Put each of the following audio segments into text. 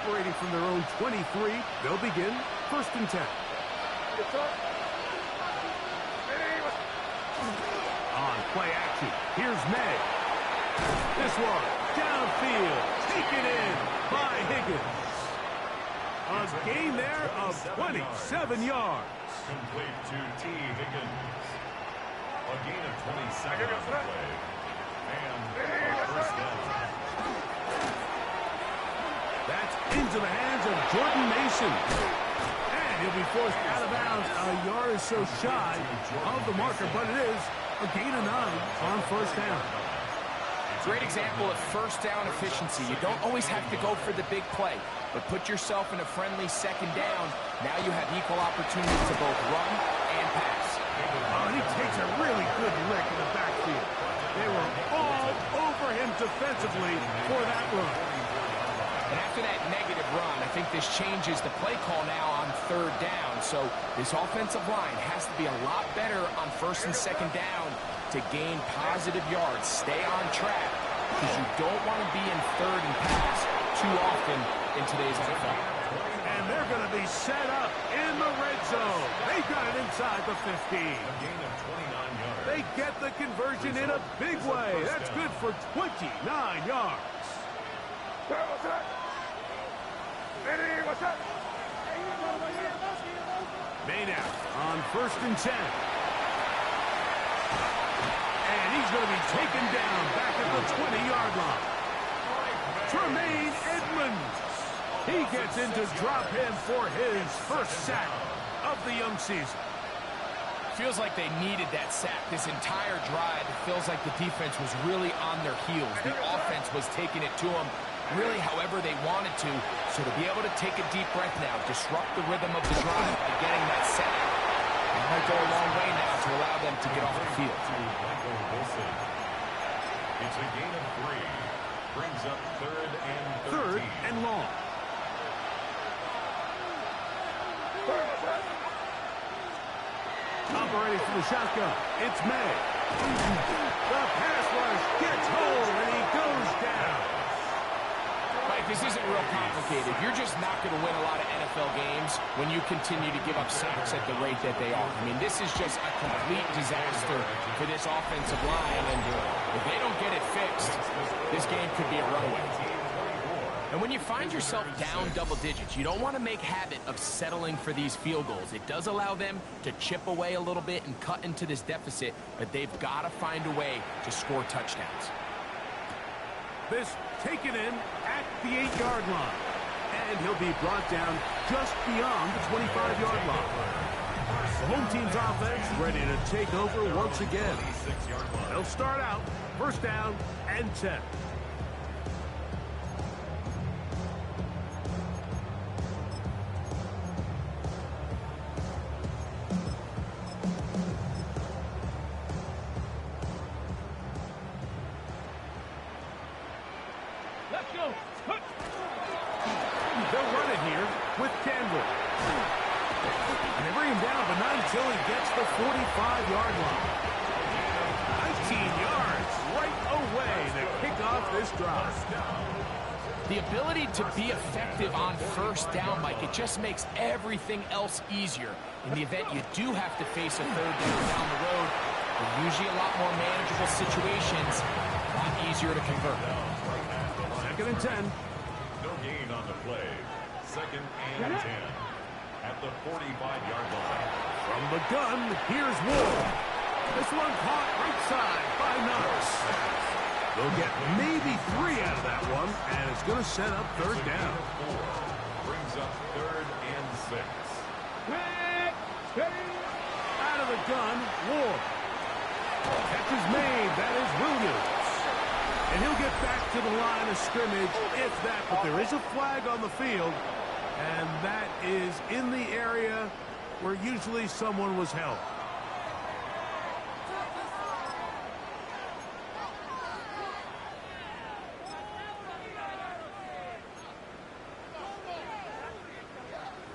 Operating from their own 23, they'll begin 1st and 10. On play action, here's May. This one, downfield, taken in by Higgins. A gain there of 27 yards. Complete to T. Higgins. A gain of 27 on the play. And a first down. That's into the hands of Jordan Mason. And he'll be forced out of bounds a yard or so shy of the marker, but it is a gain of 9 on 1st down. Great example of 1st down efficiency. You don't always have to go for the big play, but put yourself in a friendly 2nd down. Now you have equal opportunity to both run and pass. Oh, he takes a really good lick in the backfield. They were all over him defensively for that run. And after that negative run, I think this changes the play call now on 3rd down. So this offensive line has to be a lot better on 1st and 2nd down to gain positive yards. Stay on track because you don't want to be in 3rd and pass too often in today's NFL. And they're going to be set up in the red zone. They got it inside the 15. A gain of 29 yards. They get the conversion in a big way. That's good for 29 yards. Made out on 1st and 10. And he's going to be taken down back at the 20-yard line. Tremaine Edmonds. He gets in to drop him for his 1st sack of the young season. Feels like they needed that sack this entire drive. It feels like the defense was really on their heels. The offense was taking it to them really however they wanted to. So to be able to take a deep breath now, disrupt the rhythm of the drive by getting that sack, it might go a long way now to allow them to get off the field. It's a gain of 3. Brings up 3rd and 13. 3rd and long. Operating from the shotgun, it's May. The pass rush gets home, and he goes down. Mike, this isn't real complicated. You're just not going to win a lot of NFL games when you continue to give up sacks at the rate that they are. I mean, this is just a complete disaster for this offensive line, and if they don't get it fixed, this game could be a runaway. And when you find yourself down double digits, you don't want to make habit of settling for these field goals. It does allow them to chip away a little bit and cut into this deficit, but they've got to find a way to score touchdowns. This taken in at the 8-yard line. And he'll be brought down just beyond the 25-yard line. The home team's offense ready to take over once again. They'll start out 1st down and 10. They'll run it here with Campbell. And they bring him down, but not until he gets the 45-yard line. 19 yards right away to kick off this drive. The ability to be effective on 1st down, Mike, it just makes everything else easier. In the event you do have to face a 3rd down the road, they're usually a lot more manageable situations, a lot easier to convert. 2nd and 10. No gain on the play. 2nd and 10. At the 45-yard line. From the gun, here's Ward. This one caught right side by Knox. They'll get maybe 3 out of that one, and it's going to set up 3rd down. 4 brings up 3rd and 6. Out of the gun, Ward. Catch is made. That is Williams. And he'll get back to the line of scrimmage, if that. But there is a flag on the field, and that is in the area where usually someone was held.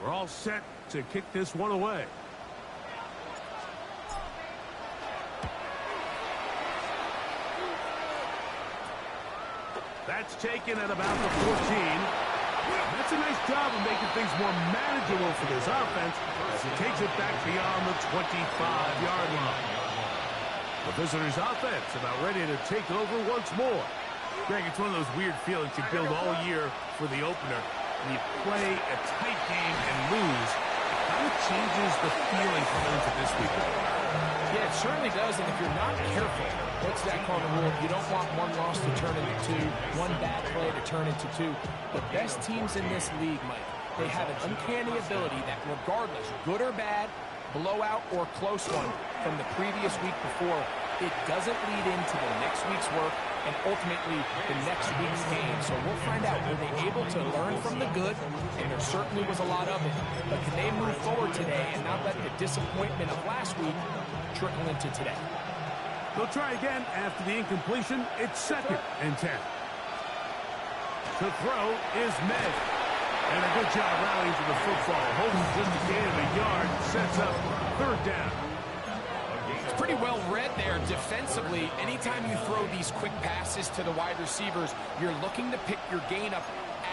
We're all set to kick this one away. That's taken at about the 14. That's a nice job of making things more manageable for this offense as he takes it back beyond the 25-yard line. The visitors' offense about ready to take over once more. Greg, it's one of those weird feelings you build all year for the opener. When you play a tight game and lose, it kind of changes the feeling coming into this weekend. Yeah, it certainly does, and if you're not careful, what's that called a rule? You don't want one loss to turn into two, one bad play to turn into two. The best teams in this league, Mike, they have an uncanny ability that regardless, good or bad, blowout or close one from the previous week before, it doesn't lead into the next week's work and ultimately the next week's game. So we'll find out, were they able to learn from the good? And there certainly was a lot of it. But can they move forward today and not let the disappointment of last week trickle into today? They'll try again after the incompletion. It's 2nd and 10. To throw is Meg. And a good job rallying to the football. Holding just a gain of a yard. Sets up 3rd down. It's pretty well read there defensively. Anytime you throw these quick passes to the wide receivers, you're looking to pick your gain up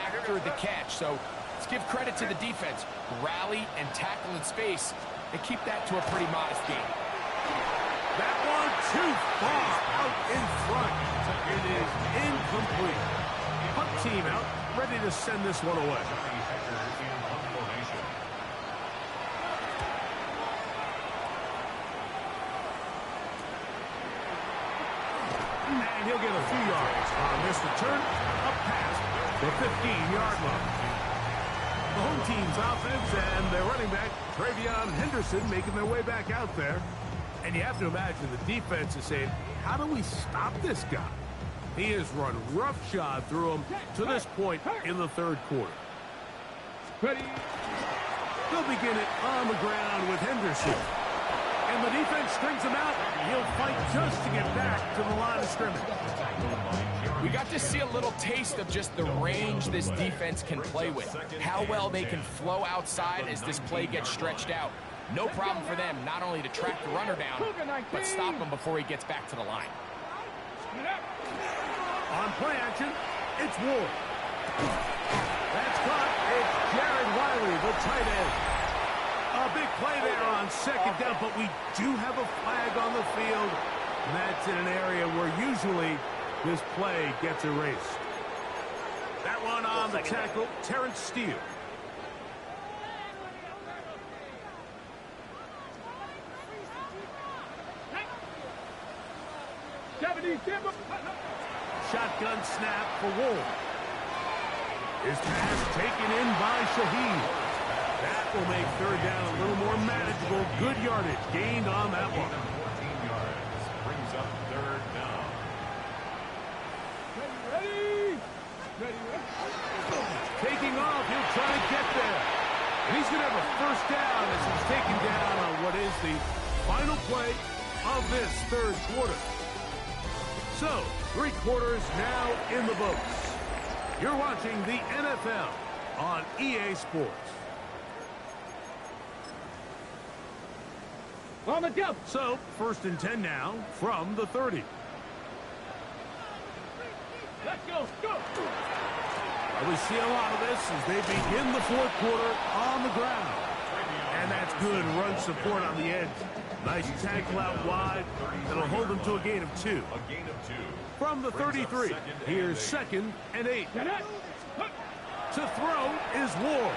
after the catch. So let's give credit to the defense. Rally and tackle in space and keep that to a pretty modest gain. That one too far out in front. It is incomplete. Punt team out, ready to send this one away. And he'll get a few yards on this return, up past the 15-yard line. The home team's offense and their running back, Travion Henderson, making their way back out there. And you have to imagine the defense is saying, how do we stop this guy? He has run roughshod through him to this point in the 3rd quarter. Ready? They'll begin it on the ground with Henderson. And the defense strings him out. He'll fight just to get back to the line of scrimmage. We got to see a little taste of just the range this defense can play with. How well they can flow outside as this play gets stretched out. No problem for them not only to track the runner down, but stop him before he gets back to the line. On play action, it's Ward. That's caught. It's Jared Wiley, the tight end. A big play there on 2nd down, but we do have a flag on the field. And that's in an area where usually this play gets erased. That one on the tackle, Terrence Steele. Shotgun snap for Ward. His pass taken in by Shaheed. That will make 3rd down a little more manageable. Good yardage gained on that one. 14 yards brings up 3rd down. Taking off, he'll try to get there. And he's going to have a 1st down as he's taken down on what is the final play of this 3rd quarter. So, 3 quarters now in the books. You're watching the NFL on EA Sports. On the jump. So, 1st and 10 now from the 30. Let's go. We see a lot of this as they begin the 4th quarter on the ground. And that's good run support on the edge. Nice tackle out wide. That'll hold them to a gain of 2. A gain of 2. From the 33, here's 2nd and 8. To throw is Ward.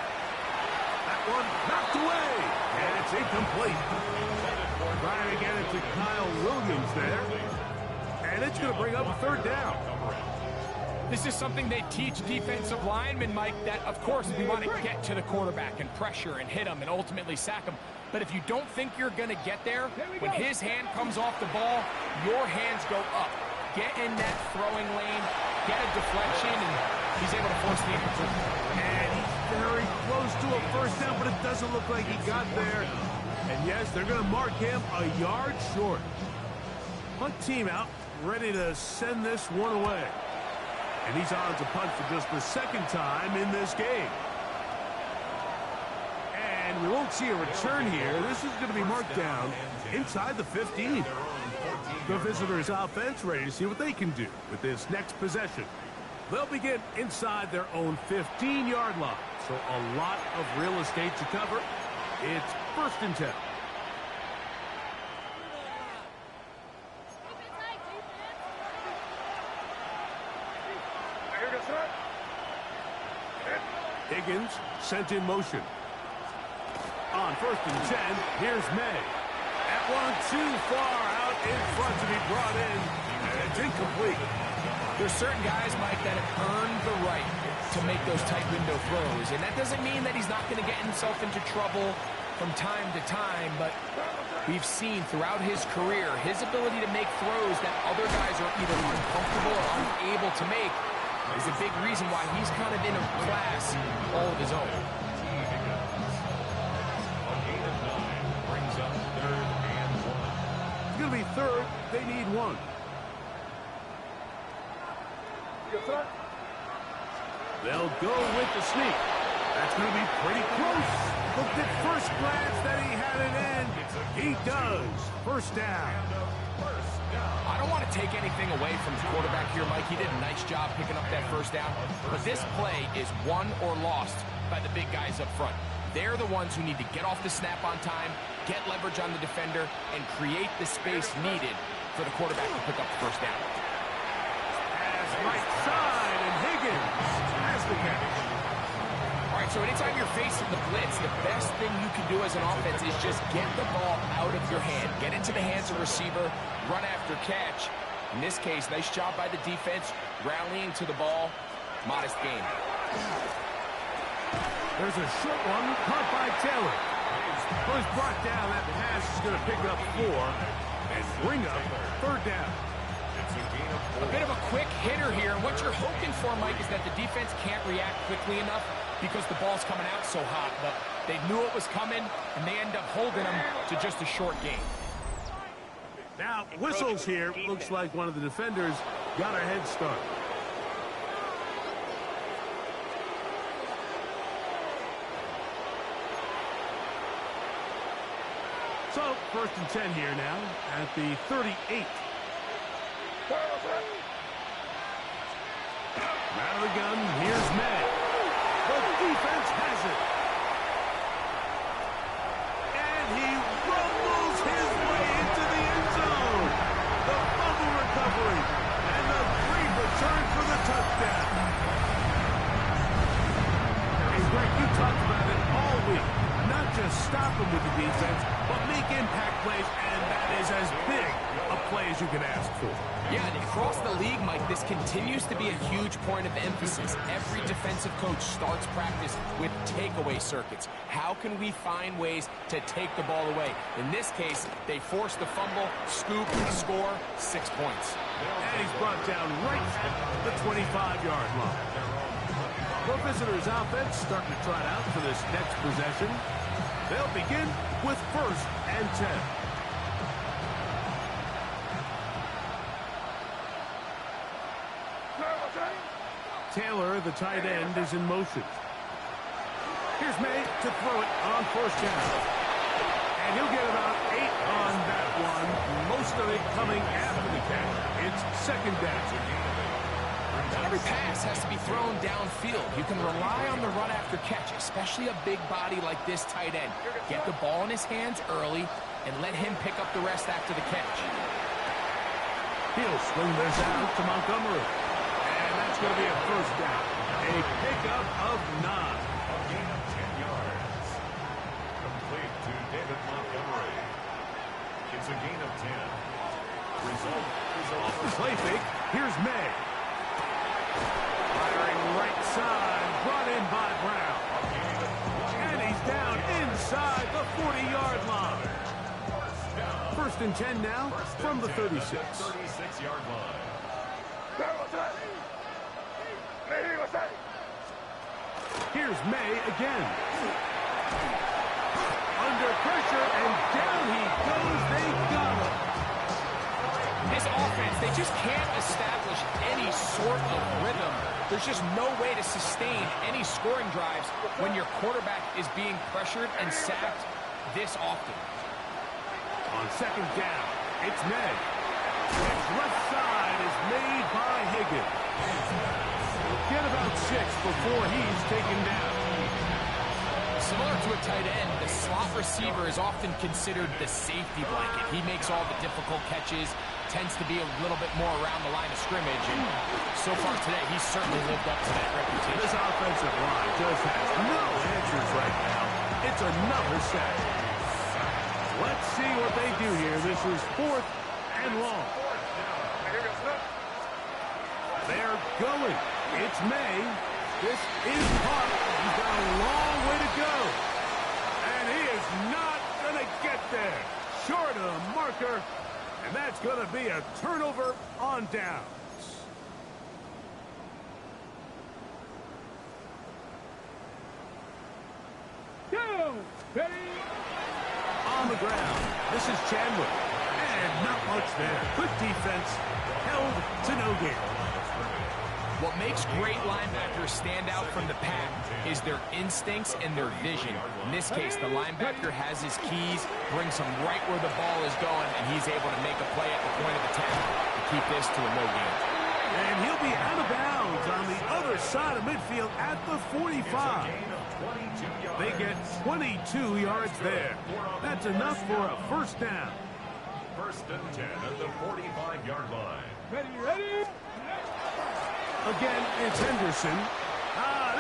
That one knocked away, and it's incomplete. Trying to get it to Kyle Williams there. And it's going to bring up a 3rd down. This is something they teach defensive linemen, Mike, that, of course, we want to get to the quarterback and pressure and hit him and ultimately sack him. But if you don't think you're going to get there, when his hand comes off the ball, your hands go up. Get in that throwing lane, get a deflection, and he's able to force the incomplete. And he's very close to a 1st down, but it doesn't look like he got there. And yes, they're going to mark him a yard short. Punt team out, ready to send this one away. And he's on to punt for just the 2nd time in this game. And we won't see a return here. This is going to be marked down inside the 15. The visitors' offense ready to see what they can do with this next possession. They'll begin inside their own 15-yard line. So a lot of real estate to cover. It's 1st and 10. Higgins sent in motion. On 1st and 10, here's May. That one too far out in front to be brought in, and it's incomplete. There's certain guys, Mike, that have earned the right to make those tight window throws, and that doesn't mean that he's not going to get himself into trouble from time to time, but we've seen throughout his career his ability to make throws that other guys are either uncomfortable or unable to make is a big reason why he's kind of in a class all of his own. A gain of 9 brings up 3rd and 1. It's going to be 3rd. They need 1. They'll go with the sneak. That's going to be pretty close. Looked at first glance that he had it in. He does. 1st down. I don't want to take anything away from the quarterback here, Mike. He did a nice job picking up that 1st down. But this play is won or lost by the big guys up front. They're the ones who need to get off the snap on time, get leverage on the defender, and create the space needed for the quarterback to pick up the 1st down. Right side, and Higgins has the catch. All right, so anytime you're facing the blitz, the best thing you can do as an offense is just get the ball out of your hand. Get into the hands of receiver, run after catch. In this case, nice job by the defense, rallying to the ball. Modest gain. There's a short one caught by Taylor. First brought down, that pass is going to pick up 4 and bring up 3rd down. A bit of a quick hitter here. What you're hoping for, Mike, is that the defense can't react quickly enough because the ball's coming out so hot. But they knew it was coming, and they end up holding them to just a short gain. Now, whistles here. Looks like one of the defenders got a head start. So, 1st and 10 here now at the 38. Out of the gun, here's May. The defense has it. And he rumbles his way into the end zone. The fumble recovery and the great return for the touchdown. Hey, Greg, you talked about it all week. Not just stop him with the defense, but make impact plays, and that is as big a play as you can ask for. Yeah, and across the league, Mike, this continues to be a huge point of emphasis. Every defensive coach starts practice with takeaway circuits. How can we find ways to take the ball away? In this case, they force the fumble, scoop, score, 6 points. And he's brought down right at the 25-yard line. The visitors' offense starting to trot out for this next possession. They'll begin with 1st and 10. Taylor, the tight end, is in motion. Here's May to throw it on 1st down. And he'll get about 8 on that one. Most of it coming after the catch. It's 2nd down. Not every pass has to be thrown downfield. You can rely on the run after catch, especially a big body like this tight end. Get the ball in his hands early and let him pick up the rest after the catch. He'll swing this out to Montgomery. And that's going to be a 1st down. A pickup of 9. A gain of 10 yards. Complete to David Montgomery. It's a gain of 10. Result is Off the play fake, here's May. Firing right side, brought in by Brown. And he's down inside the 40-yard line. 1st and 10 now from the 36. 36-yard line. Here's May again. Under pressure, and down he goes. They got him. This offense, they just can't establish any sort of rhythm. There's just no way to sustain any scoring drives when your quarterback is being pressured and sacked this often. On 2nd down, it's May. His left side is made by Higgins. Get about 6 before he's taken down. Similar to a tight end, the slot receiver is often considered the safety blanket. He makes all the difficult catches, tends to be a little bit more around the line of scrimmage, and so far today, he's certainly lived up to that reputation. This offensive line just has no answers right now. It's another sack. Let's see what they do here. This is 4th and long. They're going. It's May. This is Park. He's got a long way to go. And he is not going to get there. Short of the marker. And that's going to be a turnover on downs. Go! Ready? On the ground. This is Chandler. And not much there. Good defense. Held to no gain. What makes great linebackers stand out from the pack is their instincts and their vision. In this case, the linebacker has his keys, brings him right where the ball is going, and he's able to make a play at the point of attack to keep this to a no gain. And he'll be out of bounds on the other side of midfield at the 45. They get 22 yards there. That's enough for a first down. 1st and 10 at the 45-yard line. Ready? Again, it's Henderson.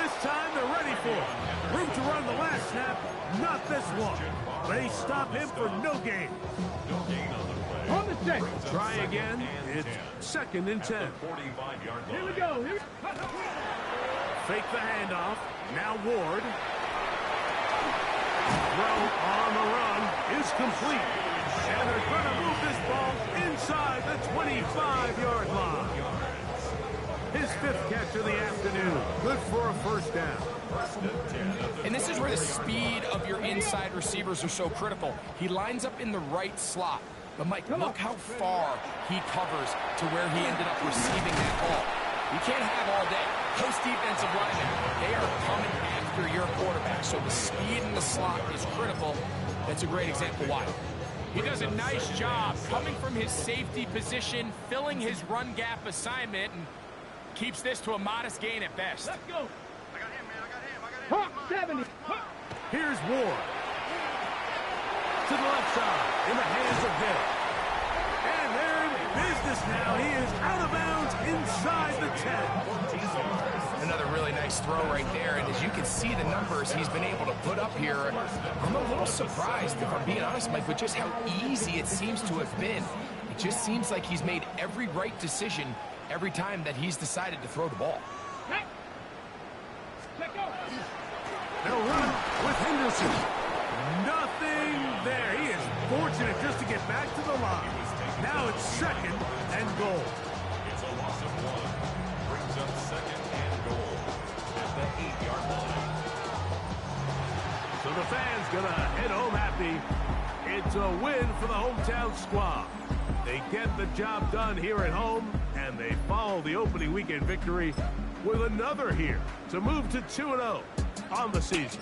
This time they're ready for it. Room to run the last snap. Not this one. They stop him for no gain. No gain on the play. On the check. Try again. It's 2nd and 10. 45-yard line. Here we go. Fake the handoff. Now Ward. Throw on the run is complete. And they're going to move this ball inside the 25-yard line. His 5th catch of the afternoon. Good for a first down. And this is where the speed of your inside receivers are so critical. He lines up in the right slot. But, Mike, look how far he covers to where he ended up receiving that ball. You can't have all day. Those defensive linemen, they are coming after your quarterback. So the speed in the slot is critical. That's a great example why. He does a nice job coming from his safety position, filling his run gap assignment, and keeps this to a modest gain at best. Let's go. I got him, man. I got him. 70. Here's Ward. To the left side. In the hands of Hill. And they're in business now. He is out of bounds inside the 10. Another really nice throw right there. And as you can see the numbers he's been able to put up here, I'm a little surprised, if I'm being honest, Mike, with just how easy it seems to have been. It just seems like he's made every right decision every time that he's decided to throw the ball. They'll run with Henderson. Nothing there. He is fortunate just to get back to the line. Now it's 2nd and goal. It's a loss of 1. Brings up 2nd and goal at the 8-yard line. So the fans gonna head home happy. It's a win for the hometown squad. They get the job done here at home, and they follow the opening weekend victory with another here to move to 2-0 on the season.